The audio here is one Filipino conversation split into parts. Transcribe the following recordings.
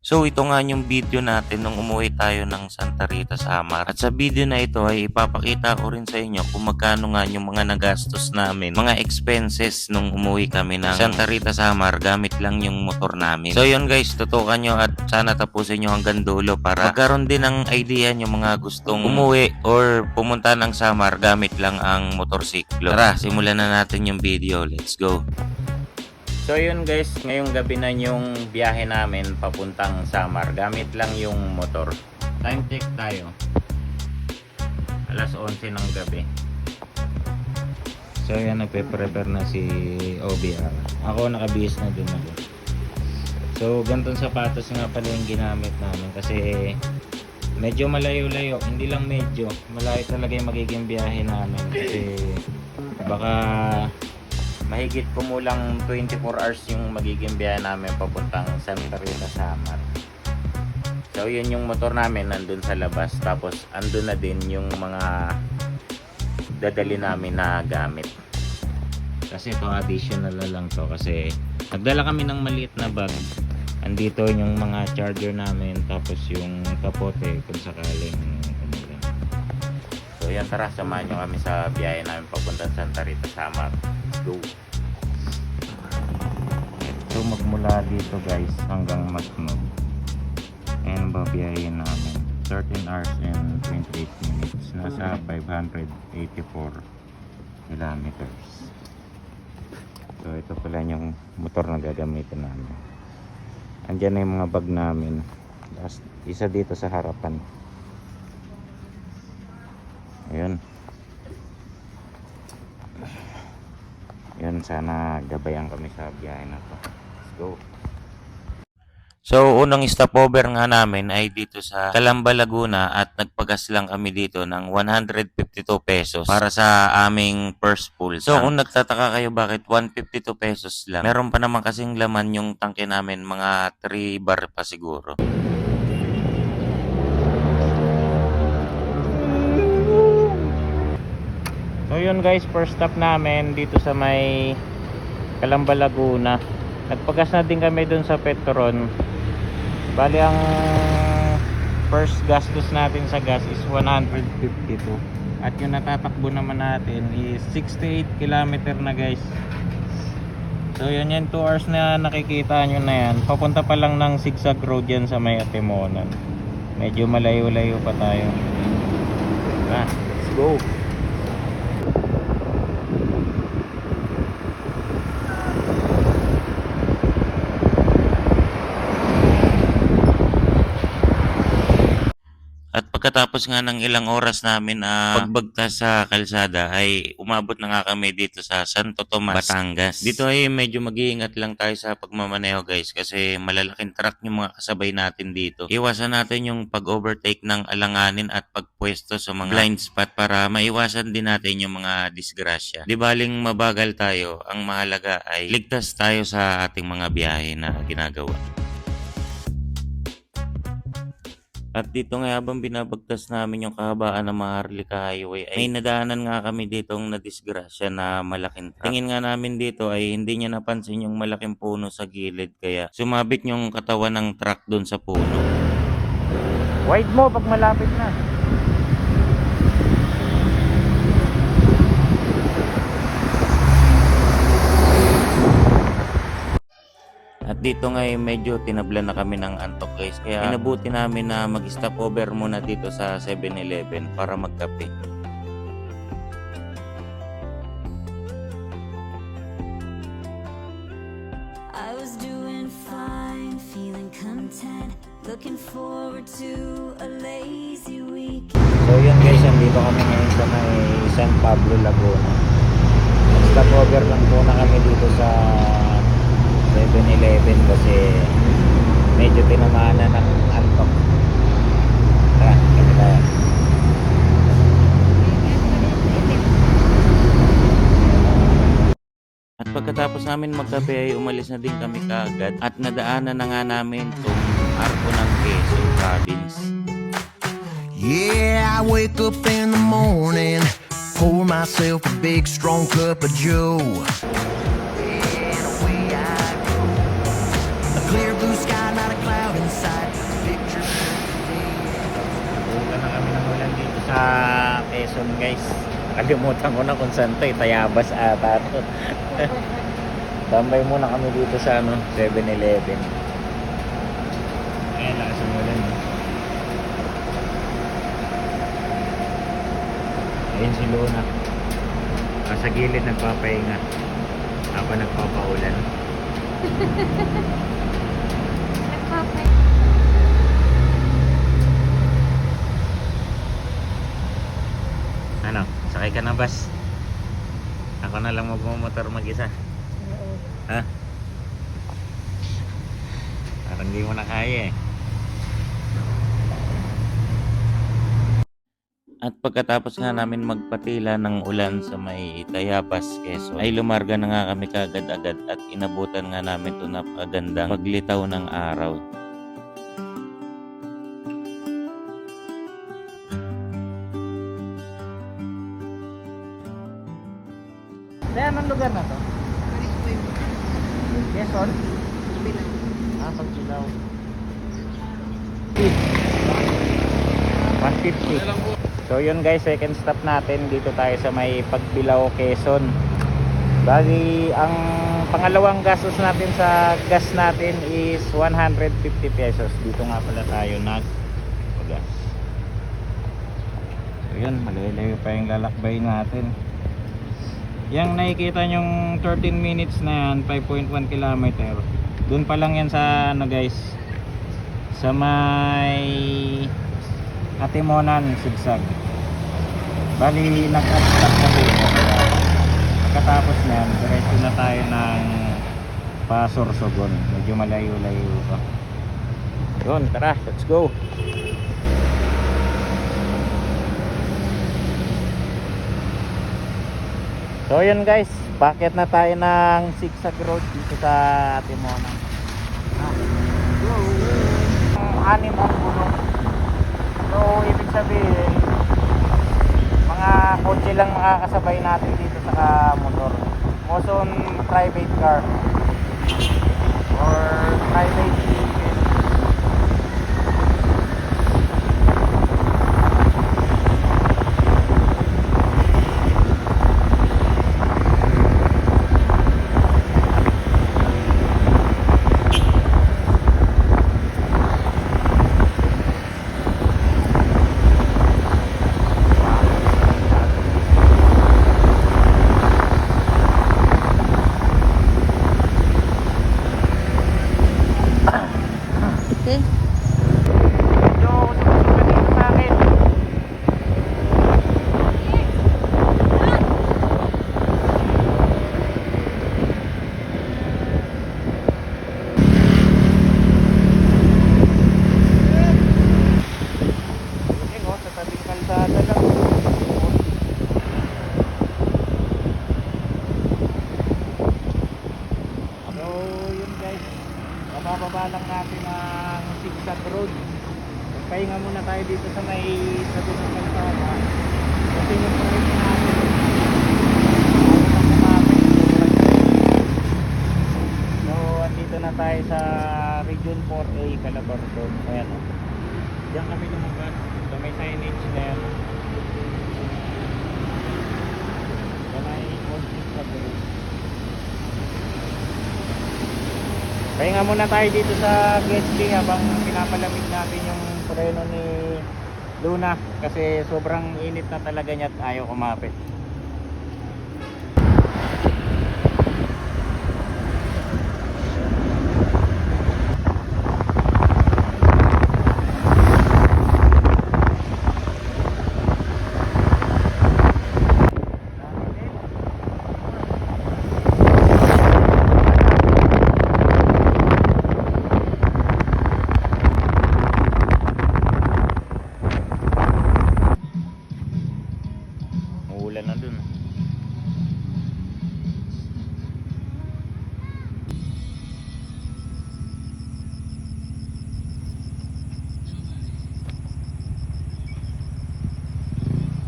So ito nga yung video natin nung umuwi tayo ng Santa Rita, Samar. At sa video na ito ay ipapakita ko rin sa inyo kung magkano nga yung mga nagastos namin, mga expenses nung umuwi kami ng Santa Rita, Samar gamit lang yung motor namin. So yun guys, tutukan nyo at sana tapusin nyo hanggang dulo para magkaroon din ng idea yung mga gustong umuwi or pumunta ng Samar gamit lang ang motorsiklo. Tara, simulan na natin yung video. Let's go! So yun guys, ngayong gabi na yung biyahe namin papuntang Samar. Gamit lang yung motor. Time check tayo. Alas 11 ng gabi. So yan, nagpe-prepare na si OBR. Ako nakabihis na din ako. So ganitong sapatos nga pala yung ginamit namin kasi medyo malayo-layo. Hindi lang medyo, malayo talaga yung magiging biyahe namin kasi baka mahigit kumulang 24 hours yung magiging biyahe namin papuntang Santa Rita, Samar. So yun yung motor namin nandun sa labas, tapos andun na din yung mga dadali namin na gamit. Kasi ito additional na lang to kasi nagdala kami ng maliit na bag. Andito yung mga charger namin, tapos yung kapote kung sakaling kumulang. So yan, tara samahan nyo kami sa biyahe namin papuntang Santa Rita, Samar. Go. So magmula dito guys hanggang Masnog and babiyahin namin 13 hours and 28 minutes, nasa 584 kilometers. So ito pala yung motor na gagamitin namin. Andyan na yung mga bag namin, isa dito sa harapan. Ayun. Yun, sana gabayan kami sa biyahe na to. Let's go. So, unang stopover nga namin ay dito sa Calamba, Laguna at nagpagas lang kami dito ng 152 pesos para sa aming first full tank. So, kung nagtataka kayo bakit 152 pesos lang, meron pa naman kasing laman yung tangke namin, mga 3 bar pa siguro. So yun guys, first stop namin dito sa may Calamba, Laguna. Nagpagas na din kami dun sa Petron. Bali ang first gastos natin sa gas is 152. At yung natatakbo naman natin is 68 km na guys. So yun, 2 hours na nakikita nyo na yan. Papunta pa lang ng zigzag road yan sa may Atimonan. Medyo malayo-layo pa tayo. Let's go! At pagkatapos nga ng ilang oras namin pagbagtas sa kalsada ay umabot na nga kami dito sa Santo Tomas, Batangas. Dito ay medyo mag-iingat lang tayo sa pagmamaneho guys kasi malalaking truck yung mga kasabay natin dito. Iwasan natin yung pag-overtake ng alanganin at pagpwesto sa mga blind spot para maiwasan din natin yung mga disgrasya. Di baling mabagal tayo, ang mahalaga ay ligtas tayo sa ating mga biyahe na ginagawa. At dito nga habang binabagtas namin yung kahabaan ng Maharlika Highway ay may nadaanan nga kami ditong nadisgrasya na malaking truck. Tingin nga namin dito ay hindi niya napansin yung malaking puno sa gilid kaya sumabit yung katawan ng truck doon sa puno. Wide mo pag malapit na. At dito nga medyo tinablan na kami ng antok guys. Kaya inabuti namin na mag-stop over muna dito sa 7-Eleven para magkape. I was doing fine, feeling content, looking forward to a lazy weekend. So yun guys, andito kami ngayon sa may San Pablo, Laguna. Stop over lang muna kami dito sa 7-Eleven kasi medyo tinamaan na ng antok. Tara, kami tayo. At pagkatapos namin magkape ay umalis na din kami kaagad at nadaanan na nga namin itong arko ng Quezon Province. Yeah, I wake up in the morning, pour myself a big strong cup of Joe. And away I go. A clear blue sky, not a cloud inside. Nakalimutan ko na kung saan to, Tayabas ata to. Tambay muna kami dito sa 7-Eleven. Ayan, lakas ng ulan. Ayun si Luna. Sa gilid nagpapahinga. Ako nagpapaulan. Ano? Sakay ka na bus? Ako na lang magmumotor mag-isa. Ha? Parang di mo na kaya eh. At pagkatapos nga namin magpatila ng ulan sa may Tayabas, Quezon, ay lumarga na nga kami kagad-agad at inabutan nga namin ito napakagandang paglitaw ng araw. Kaya anong lugar na to? Quezon? Pagbilaw. 150. So yun guys, second stop natin. Dito tayo sa may Pagbilao, Quezon. Bali, ang pangalawang gastos natin sa gas natin is 150 pesos. Dito nga pala tayo nag-gas. So yun, malayo pa yung lalakbay natin. Yang nakikita nyong 13 minutes na yan, 5.1 kilometer. Doon pa lang yan sa guys, sa may Atimonan, Sigsag. Bali, nag-stop kami. Pagkatapos nyan, diretso na tayo ng Pasorsogon. Medyo malayo-layo pa. Yun, tara, let's go. So yun guys, bakit na tayo ng Sigsag Road dito sa Atimonan. Anim ang bulong. So ibig sabihin, mga kotse lang makakasabay natin dito sa motor. Most on private car or private vehicle. Bababa lang natin ang Sigsag Road. Pahinga muna tayo dito sa may sabi ng kalsada. Kasi yung proyekto natin so andito na tayo sa Region 4A, Calabarzon. Ayan o, diyan kami lumabas sa may signage na yan. Yan ay Old Sigsag Road. Pahinga muna tayo dito sa guesting habang pinapalamig natin yung preno ni Luna kasi sobrang init na talaga niya at ayaw kumapit. Uulan na dun.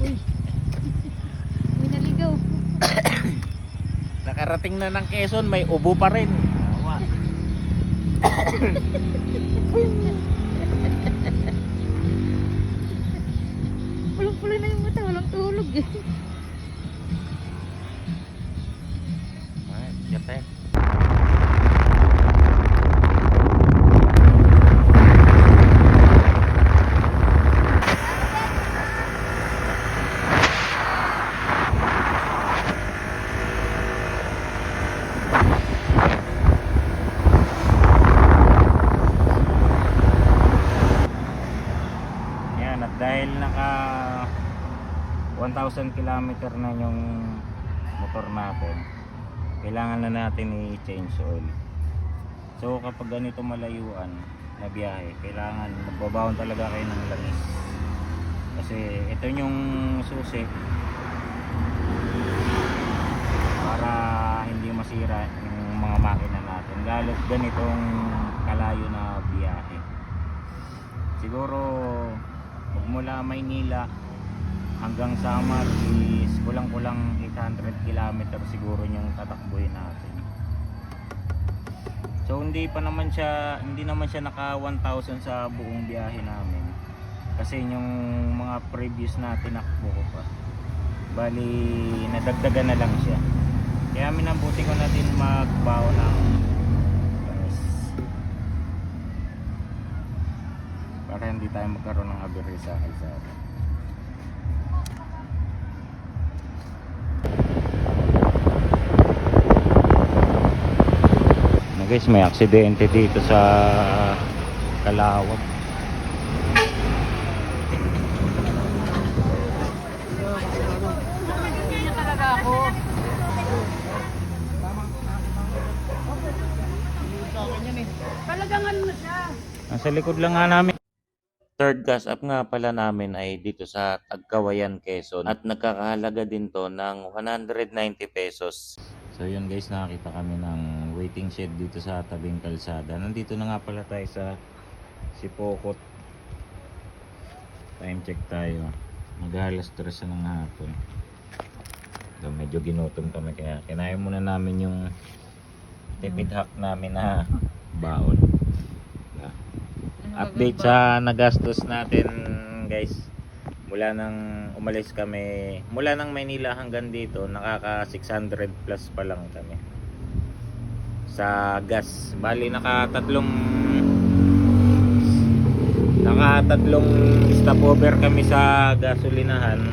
Uy. May naligaw. Nakarating na ng Quezon, may ubo pa rin. Pulong-puloy na yung mata, walang tulog eh. 1,000 kilometer na yung motor natin, kailangan na natin i-change oil. So kapag ganito malayuan na biyahe, kailangan magbabaon talaga kayo ng langis, kasi ito yung susi para hindi masira yung mga makina natin, lalo't ganitong kalayo na biyahe. Siguro magmula Maynila hanggang Samar is kulang-kulang 800 km siguro yung tatakbuhin natin. So hindi naman siya naka 1,000 sa buong biyahe namin, kasi yung mga previous na tinakbo ko pa, bali nadagdagan na lang siya. Kaya minabuti ko na din magbaw ng langis para hindi tayo magkaroon ng aberya sa kalsada. Guys, may aksidente dito sa Calawat. Nasa likod lang nga namin. Third gas up nga pala namin ay dito sa Tagkawayan, Quezon, at nagkakahalaga din to ng 190 pesos. So yun guys, nakakita kami ng waiting shed dito sa tabing kalsada. Nandito na nga pala tayo sa Sipokot. Time check tayo, mag-alas 3 ng hapon. So, medyo ginutom kami, kaya kinain muna namin yung tipid hack namin na baon. Update sa nagastos natin guys, mula nang umalis kami, mula nang Maynila hanggang dito, nakaka 600 plus pa lang kami sa gas. Bali nakatatlong stopover kami sa gasolinahan,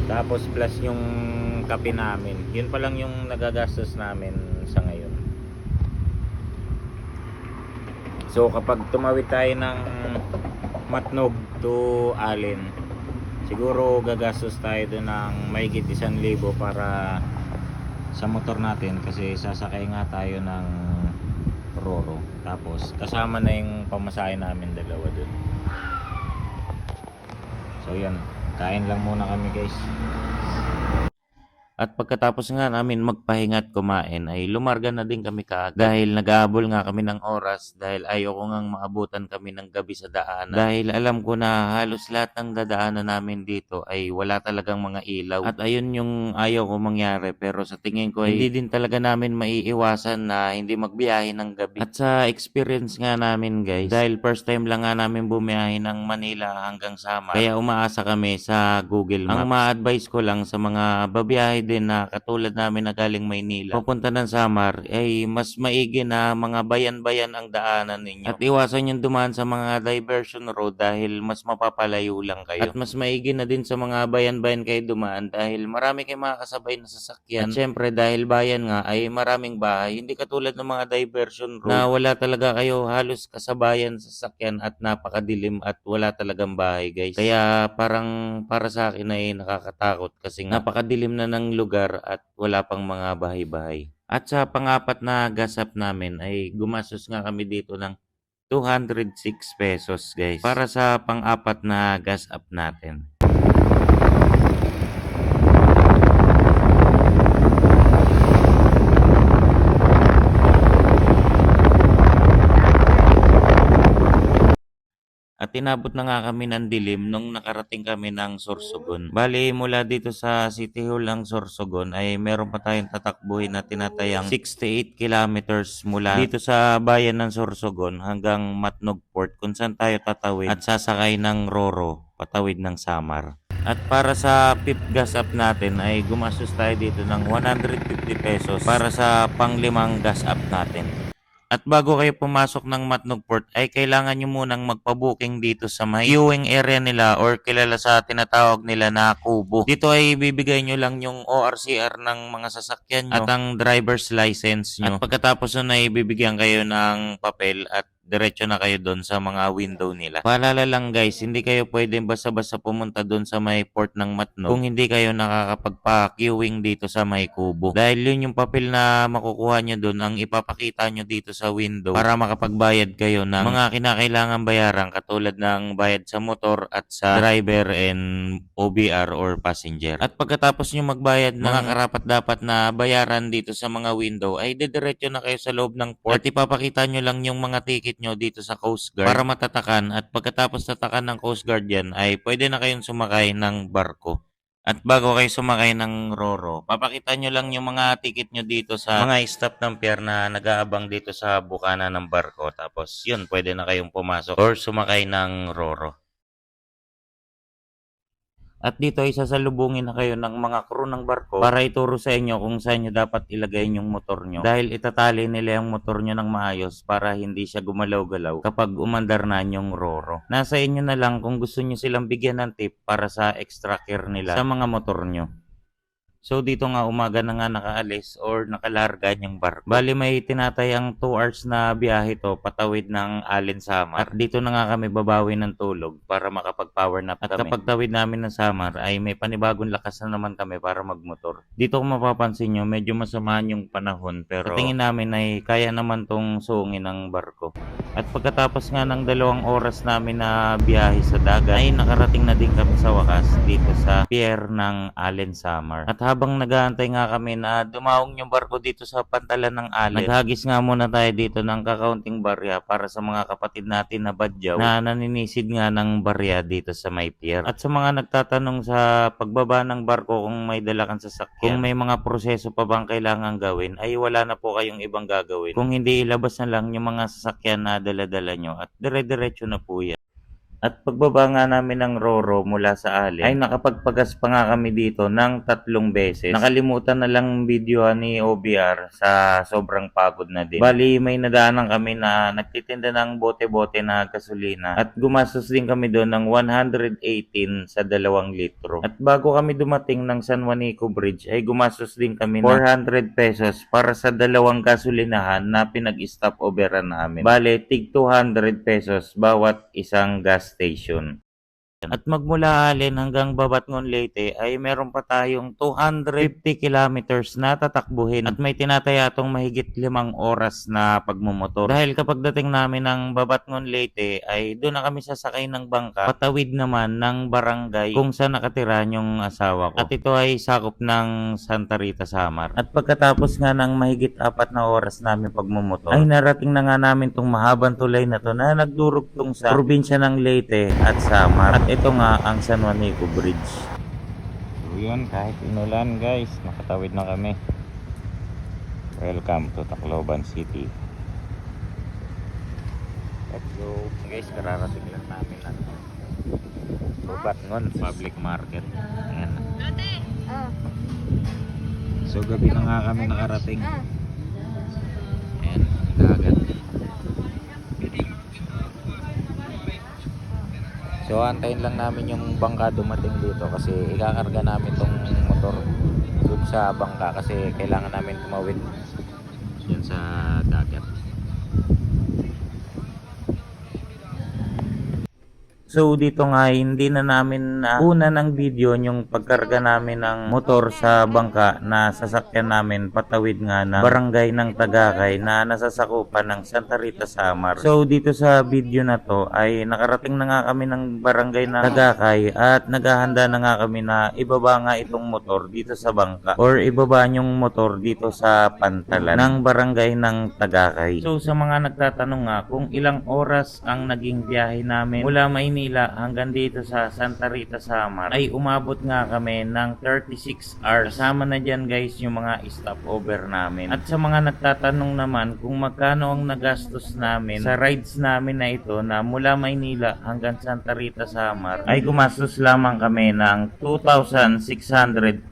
tapos plus yung kape namin. Yun pa lang yung nagagastos namin sa ngayon. So kapag tumawid tayo ng Matnog to Allen, siguro gagastos tayo doon ng mahigit 1,000 para sa motor natin, kasi sasakay nga tayo ng Roro, tapos kasama na yung pamasahe namin dalawa doon. So yan, kain lang muna kami guys. At pagkatapos nga namin magpahinga at kumain ay lumarga na din kami kaagad, dahil nag-aabol nga kami ng oras, dahil ayoko ngang maabutan kami ng gabi sa daanan, dahil alam ko na halos lahat ng dadaanan namin dito ay wala talagang mga ilaw, at ayun yung ayaw ko mangyari. Pero sa tingin ko ay hindi din talaga namin maiiwasan na hindi magbiyahe ng gabi. At sa experience nga namin guys, dahil first time lang nga namin bumiyahe ng Manila hanggang Samar, kaya umaasa kami sa Google Maps. Ang ma-advise ko lang sa mga babiyahe din na katulad namin na galing Maynila papunta ng Samar, ay mas maigi na mga bayan-bayan ang daanan ninyo, at iwasan yung dumaan sa mga diversion road, dahil mas mapapalayo lang kayo. At mas maigi na din sa mga bayan-bayan kayo dumaan, dahil marami kayong mga kasabay na sasakyan. At syempre dahil bayan nga ay maraming bahay, hindi katulad ng mga diversion road na wala talaga kayo halos kasabayan sa sasakyan at napakadilim at wala talagang bahay guys. Kaya parang para sa akin ay nakakatakot, kasi napakadilim na ng lugar at wala pang mga bahay-bahay. At sa pang-apat na gas up namin ay gumastos nga kami dito ng 206 pesos guys, para sa pang-apat na gas up natin. At inabot na nga kami ng dilim nung nakarating kami ng Sorsogon. Bali, mula dito sa City Hall ng Sorsogon ay meron pa tayong tatakbuhin na tinatayang 68 kilometers mula dito sa bayan ng Sorsogon hanggang Matnog Port, kung saan tayo tatawid at sasakay ng Roro patawid ng Samar. At para sa fifth gas up natin ay gumastos tayo dito ng 150 pesos para sa pang-limang gas up natin. At bago kayo pumasok ng Matnog Port ay kailangan nyo munang magpa-booking dito sa may queuing area nila, or kilala sa tinatawag nila na kubo. Dito ay bibigay nyo lang yung ORCR ng mga sasakyan nyo at ang driver's license nyo. At pagkatapos nun ay bibigyan kayo ng papel at diretso na kayo doon sa mga window nila. Paalala lang guys, hindi kayo pwede basta-basta pumunta doon sa may port ng Matnog kung hindi kayo nakakapagpa-queuing dito sa may kubo. Dahil yun yung papel na makukuha nyo doon ang ipapakita nyo dito sa window para makapagbayad kayo ng mga kinakailangan bayaran katulad ng bayad sa motor at sa driver and OBR or passenger. At pagkatapos nyo magbayad ng mga karapat dapat na bayaran dito sa mga window ay didiretso na kayo sa loob ng port at ipapakita nyo lang yung mga ticket nyo dito sa Coast Guard para matatakan at pagkatapos tatakan ng Coast Guard yan ay pwede na kayong sumakay ng barko. At bago kayo sumakay ng Roro, papakita nyo lang yung mga ticket nyo dito sa mga stop ng pier na nag-aabang dito sa bukana ng barko. Tapos yun, pwede na kayong pumasok or sumakay ng Roro. At dito ay sasalubungin na kayo ng mga crew ng barko para ituro sa inyo kung saan nyo dapat ilagay yung motor nyo. Dahil itatali nila yung motor nyo ng maayos para hindi siya gumalaw-galaw kapag umandar na yung Roro. Nasa inyo na lang kung gusto nyo silang bigyan ng tip para sa extra care nila sa mga motor nyo. So dito nga umaga na nga nakaalis or nakalarga yung barko. Bali may tinatayang 2 hours na biyahe to patawid ng Allen Samar. At dito na nga kami babawi ng tulog para makapag-power nap kami. At kapag tawid namin ng Samar ay may panibagong lakas na naman kami para magmotor. Dito kung mapapansin nyo medyo masamahan yung panahon pero tingin namin ay kaya naman tong suungin ng barko. At pagkatapos nga ng 2 oras namin na biyahe sa dagat ay nakarating na din kami sa wakas dito sa pier ng Allen Samar. At habang nag-aantay nga kami na dumaong yung barko dito sa pantalan ng Allen, naghagis nga muna tayo dito ng kakaunting barya para sa mga kapatid natin na badyaw na naninisid nga ng barya dito sa may pier. At sa mga nagtatanong sa pagbaba ng barko kung may dala kang sasakyan, kung may mga proseso pa bang kailangan gawin, ay wala na po kayong ibang gagawin. Kung hindi ilabas na lang yung mga sasakyan na dala-dala nyo at dire-diretso na po yan. At pagbaba nga namin ng Roro mula sa Allen ay nakapagpagas pa nga kami dito ng 3 beses. Nakalimutan na lang videohan ni OBR sa sobrang pagod na din. Bali may nadaanan kami na nagtitinda ng bote-bote na gasolina at gumastos din kami doon ng 118 sa 2 litro. At bago kami dumating ng San Juanico Bridge ay gumastos din kami ng 400 pesos para sa 2 gasolinahan na pinag-stop overan namin. Bale tig 200 pesos bawat isang gas station. At magmula Allen hanggang Babatngon Leyte ay meron pa tayong 250 kilometers na tatakbuhin at may tinatayatong mahigit 5 oras na pagmumotor. Dahil kapag dating namin ng Babatngon Leyte ay doon na kami sasakay ng bangka patawid naman ng barangay kung saan nakatira yung asawa ko. At ito ay sakop ng Santa Rita, Samar. At pagkatapos nga ng mahigit 4 na oras namin pagmumotor ay narating na nga namin tong mahabang tulay na to na nagdurugtong sa probinsya ng Leyte at Samar. At ito nga ang San Juanico Bridge. So yun, kahit inulan guys, nakatawid na kami. Welcome to Tacloban City. Let's go. Guys, kararating lang namin ang Babatngon Public Market. Ayan. So gabi na nga kami nakarating. Ayan, dagat. So antayin lang namin yung bangka dumating dito kasi ikakarga namin tong motor dun sa bangka kasi kailangan namin tumawid dun sa dagat. So dito nga hindi na namin una ng video yung pagkarga namin ng motor sa bangka na sasakyan namin patawid nga ng barangay ng Tagakay na nasasakupan ng Santa Rita, Samar. So dito sa video na to ay nakarating na nga kami ng barangay ng Tagakay at naghahanda na nga kami na ibaba nga itong motor dito sa bangka or ibaba yung motor dito sa pantalan ng barangay ng Tagakay. So sa mga nagtatanong nga kung ilang oras ang naging biyahe namin mula Maynila hanggang dito sa Santa Rita, Samar ay umabot nga kami ng 36 hours. Kasama na dyan guys yung mga stopover namin. At sa mga nagtatanong naman kung magkano ang nagastos namin sa rides namin na ito na mula Maynila hanggang Santa Rita, Samar ay gumastos lamang kami ng 2,641.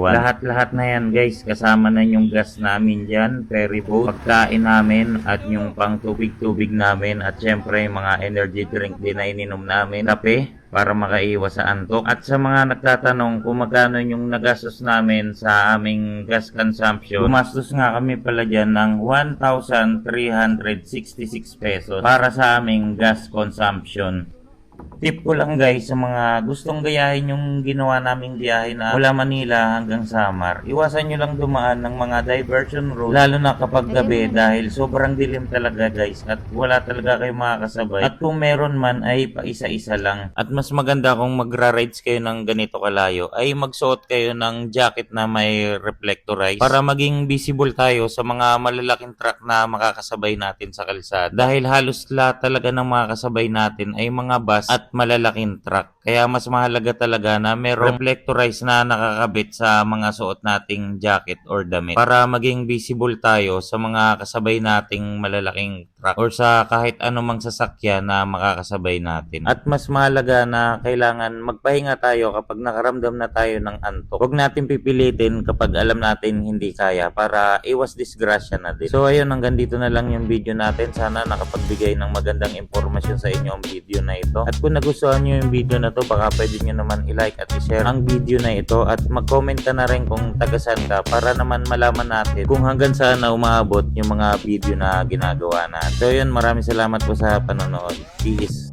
Lahat-lahat na yan guys, kasama na yung gas namin dyan, ferry boat, pagkain namin at yung pang tubig-tubig namin at syempre mga energy drink din na ininom namin amin kape para makaiwas sa antok. At sa mga nagtatanong kung magkano yung nagastos namin sa aming gas consumption, gumastos nga kami pala dyan ng 1,366 pesos para sa aming gas consumption. Tip ko lang guys sa mga gustong gayahin yung ginawa naming biyahe na mula Manila hanggang Samar. Iwasan nyo lang dumaan ng mga diversion road lalo na kapag gabi dahil sobrang dilim talaga guys at wala talaga kayo makakasabay. At kung meron man ay paisa-isa lang. At mas maganda kung magra-rides kayo ng ganito kalayo ay magsuot kayo ng jacket na may reflectorize para maging visible tayo sa mga malalaking truck na makakasabay natin sa kalsada. Dahil halos lahat talaga ng mga kasabay natin ay mga bus at malalaking truck. Kaya mas mahalaga talaga na merong reflectorize na nakakabit sa mga suot nating jacket or damit para maging visible tayo sa mga kasabay nating malalaking truck or sa kahit anumang sasakyan na makakasabay natin. At mas mahalaga na kailangan magpahinga tayo kapag nakaramdam na tayo ng antok. Huwag natin pipilitin kapag alam natin hindi kaya para iwas disgrasya na din. So ayun, hanggang dito na lang yung video natin. Sana nakapagbigay ng magandang impormasyon sa inyo ang video na ito. At kung nagustuhan nyo yung video na to, baka pwede nyo naman i-like at i-share ang video na ito at mag-comment ka na rin kung tagasan ka para naman malaman natin kung hanggang saan na umaabot yung mga video na ginagawa natin. So yun, maraming salamat po sa panonood. Peace!